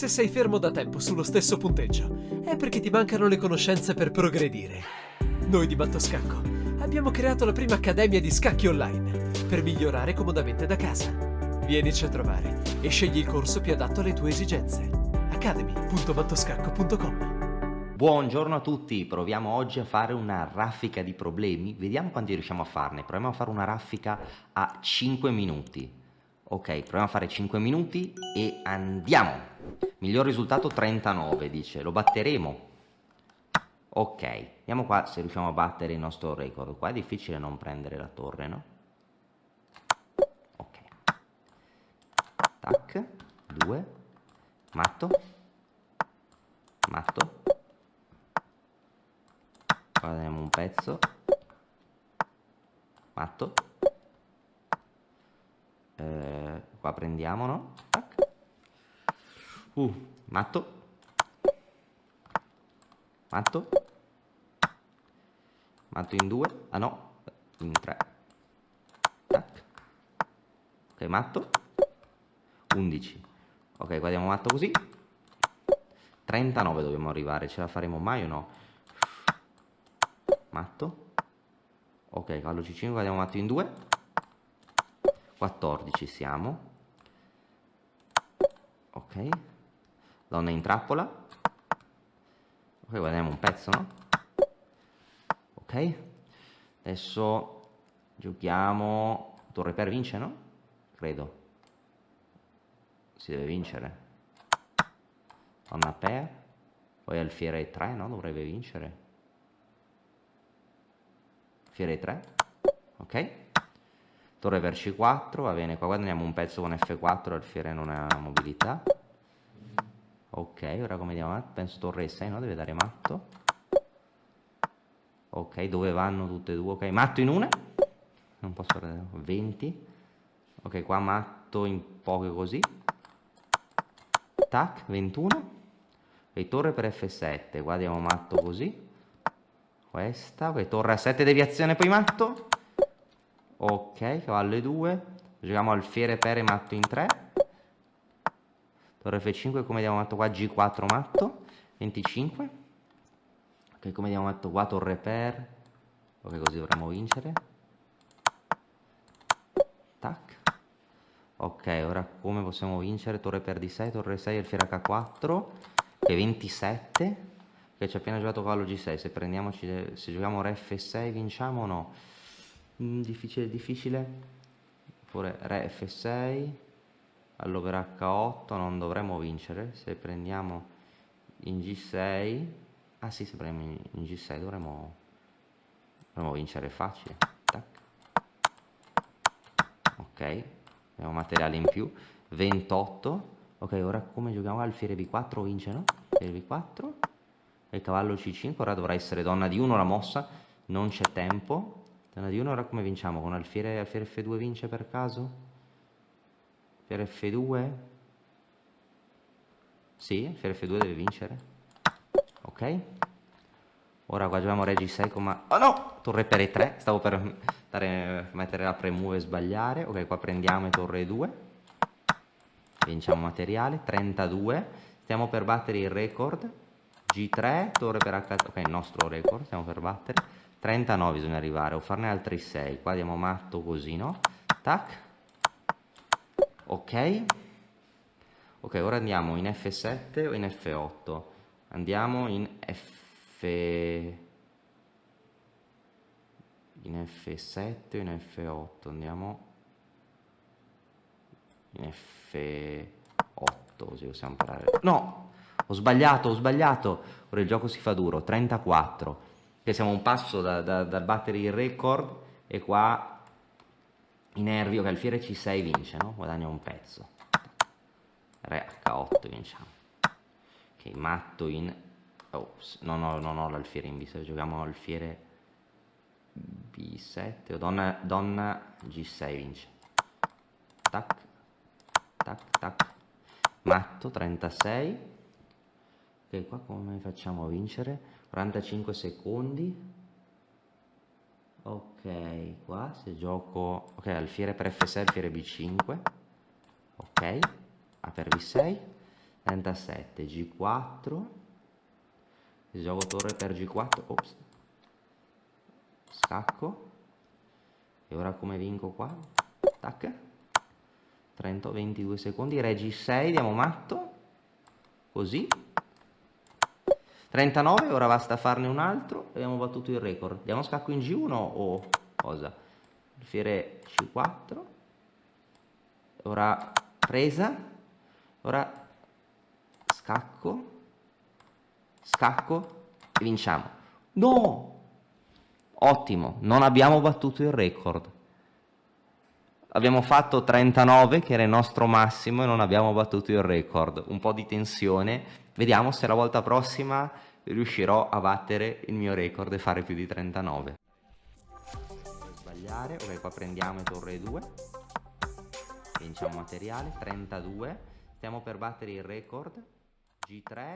Se sei fermo da tempo sullo stesso punteggio, è perché ti mancano le conoscenze per progredire. Noi di Mattoscacco abbiamo creato la prima accademia di scacchi online per migliorare comodamente da casa. Vienici a trovare e scegli il corso più adatto alle tue esigenze. academy.mattoscacco.com. Buongiorno a tutti, proviamo oggi a fare una raffica di problemi, vediamo quanti riusciamo a farne, proviamo a fare una raffica a 5 minuti. Ok, proviamo a fare 5 minuti e andiamo! Miglior risultato 39, dice, lo batteremo. Ok, vediamo qua se riusciamo a battere il nostro record, qua è difficile non prendere la torre, no? Ok, tac, 2, matto, matto. Guardiamo un pezzo, matto, qua prendiamo, no? Tac. Matto, matto, matto in 2, ah no, in 3, tac. Ok, matto, 11, ok, guardiamo matto così, 39 dobbiamo arrivare, ce la faremo mai o no? Matto, ok, cavallo C5, guardiamo matto in 2, 14 siamo, ok, donna in trappola, ok, guardiamo un pezzo, no? Ok, adesso giochiamo torre per vince, no? Credo si deve vincere, donna per, poi alfiere 3, no? Dovrebbe vincere, alfiere 3, ok, torre per C4, va bene, qua guadagniamo un pezzo con F4, alfiere non ha mobilità. Ok, ora come andiamo avanti? Penso torre 6, no? Deve dare matto. Ok, dove vanno tutte e due? Ok, matto in una. Non posso... 20. Ok, qua matto in poche così. Tac, 21. Ok, torre per F7. Qua diamo matto così. Questa. Ok, torre a 7, deviazione, poi matto. Ok, cavallo E2. Giochiamo alfiere per e matto in 3. Torre F5, come diamo matto qua? G4 matto. 25. Ok, come diamo matto qua? Torre per. Ok, così dovremmo vincere. Tac. Ok, ora come possiamo vincere? Torre per D6, torre 6, alfiere H4. Ok, 27. Ok, ci ha appena giocato cavallo G6. Se prendiamoci, se giochiamo re F6 vinciamo o no? Difficile, difficile. Oppure re F6. Allora per H8 non dovremmo vincere. Se prendiamo in G6, ah sì, se prendiamo in G6 dovremmo vincere facile. Tac. Ok, abbiamo materiale in più. 28. Ok, ora come giochiamo? Alfiere B4 vince, no? Alfiere B4 e cavallo C5. Ora dovrà essere donna di 1 la mossa, non c'è tempo. Donna di 1, ora come vinciamo? Con alfiere F2 vince per caso? Alfiere F2? Sì, alfiere F2 deve vincere. Ok, ora qua giochiamo re G6 oh no, torre per E3, stavo per mettere la premove e sbagliare. Ok, qua prendiamo e torre E2, vinciamo materiale. 32, stiamo per battere il record. G3, torre per H, ok, il nostro record stiamo per battere. 39 bisogna arrivare, o farne altri 6. Qua diamo matto così, no? Tac. Ok, ok, ora andiamo in F7 o in F8? Andiamo in F7 o in F8? Andiamo in F8, così possiamo imparare. No, ho sbagliato, ho sbagliato. Ora il gioco si fa duro. 34, che siamo un passo dal battere il record. E qua i nervi, che alfiere C6 vince, no? Guadagna un pezzo. Re H8 vinciamo. Ok, matto in... Oh, non ho l'alfiere in B6, giochiamo alfiere B7 o donna G6 vince. Tac, tac, tac. Matto, 36. Ok, qua come facciamo a vincere? 45 secondi. Ok, qua se gioco... Ok, alfiere per F6, alfiere B5. Ok, A per B6. 37, G4, gioco torre per G4, ops, scacco, e ora come vinco qua? Tac, 30, 22 secondi, re G6, diamo matto, così, 39, ora basta farne un altro, e abbiamo battuto il record. Diamo scacco in G1 o cosa? Alfiere C4, ora presa, ora scacco, scacco e vinciamo. No! Ottimo, non abbiamo battuto il record. Abbiamo fatto 39, che era il nostro massimo, e non abbiamo battuto il record. Un po' di tensione. Vediamo se la volta prossima riuscirò a battere il mio record e fare più di 39. Sbagliare, ok, qua prendiamo torre 2. Vinciamo materiale, 32. Stiamo per battere il record. G3.